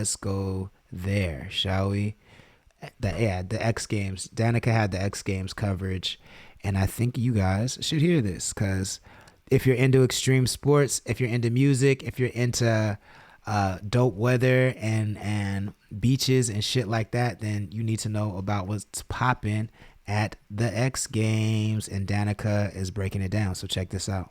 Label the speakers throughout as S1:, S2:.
S1: Let's go there, shall we? The X Games. Danica had the X Games coverage, and I think you guys should hear this because if you're into extreme sports, if you're into music, if you're into dope weather and beaches and shit like that, then you need to know about what's popping at the X Games, and Danica is breaking it down. So check this out.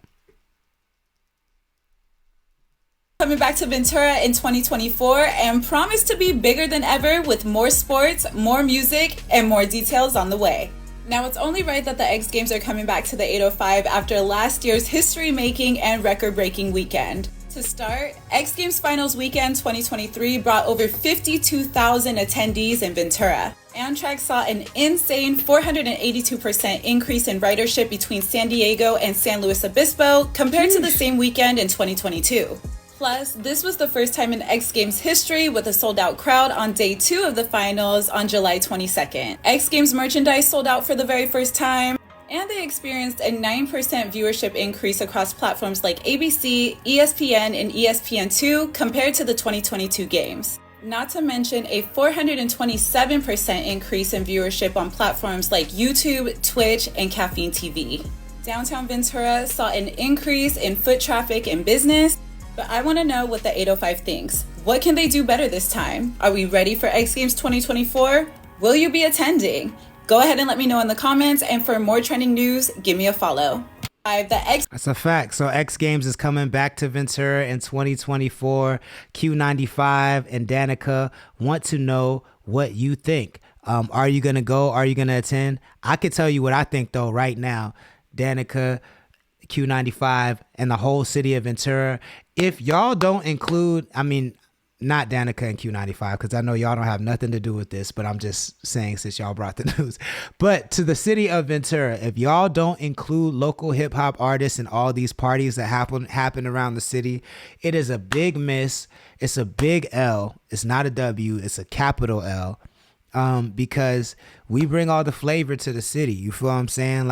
S2: Coming back to Ventura in 2024 and promised to be bigger than ever with more sports, more music, and more details on the way. Now, it's only right that the X Games are coming back to the 805 after last year's history-making and record-breaking weekend. To start, X Games Finals Weekend 2023 brought over 52,000 attendees in Ventura. Amtrak saw an insane 482% increase in ridership between San Diego and San Luis Obispo compared to the same weekend in 2022. Plus, this was the first time in X Games history with a sold-out crowd on day 2 of the finals on July 22nd. X Games merchandise sold out for the very first time, and they experienced a 9% viewership increase across platforms like ABC, ESPN, and ESPN2 compared to the 2022 games. Not to mention a 427% increase in viewership on platforms like YouTube, Twitch, and Caffeine TV. Downtown Ventura saw an increase in foot traffic and business, but I want to know what the 805 thinks. What can they do better this time? Are we ready for X Games 2024? Will you be attending? Go ahead and let me know in the comments, and for more trending news, give me a follow.
S1: That's a fact. So X Games is coming back to Ventura in 2024. Q95 and Danica want to know what you think. Are you going to go? Are you going to attend? I could tell you what I think, though, right now. Danica, Q95, and the whole city of Ventura. If y'all don't include, not Danica and Q95, because I know y'all don't have nothing to do with this, but I'm just saying since y'all brought the news. But to the city of Ventura, if y'all don't include local hip hop artists in all these parties that happen around the city, it is a big miss. It's a big L. It's not a W. It's a capital L. Because we bring all the flavor to the city. You feel what I'm saying?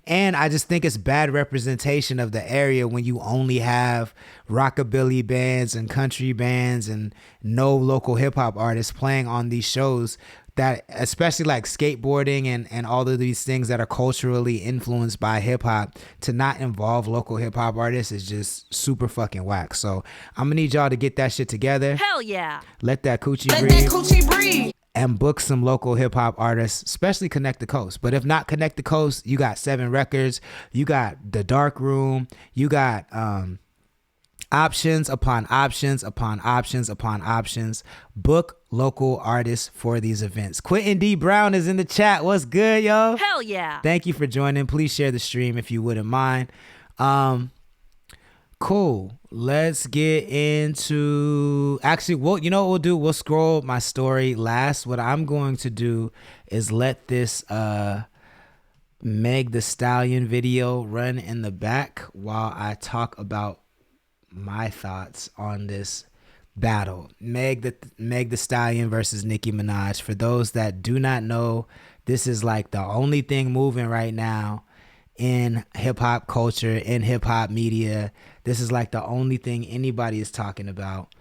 S1: And I just think it's bad representation of the area when you only have rockabilly bands and country bands and no local hip hop artists playing on these shows that, especially like skateboarding and all of these things that are culturally influenced by hip hop, to not involve local hip hop artists is just super fucking whack. So I'm gonna need y'all to get that shit together.
S3: Hell yeah.
S1: Let that coochie breathe. And book some local hip hop artists, especially Connect the Coast. But if not Connect the Coast, you got 7 Records, you got The Dark Room, you got options upon options upon options upon options. Book local artists for these events. Quentin D. Brown is in the chat. What's good, yo?
S3: Hell yeah.
S1: Thank you for joining. Please share the stream if you wouldn't mind. Cool. Let's get into, actually, you know what we'll do? We'll scroll my story last. What I'm going to do is let this Meg the Stallion video run in the back while I talk about my thoughts on this battle. Meg the Stallion versus Nicki Minaj. For those that do not know, this is like the only thing moving right now in hip hop culture, in hip hop media. This is like the only thing anybody is talking about.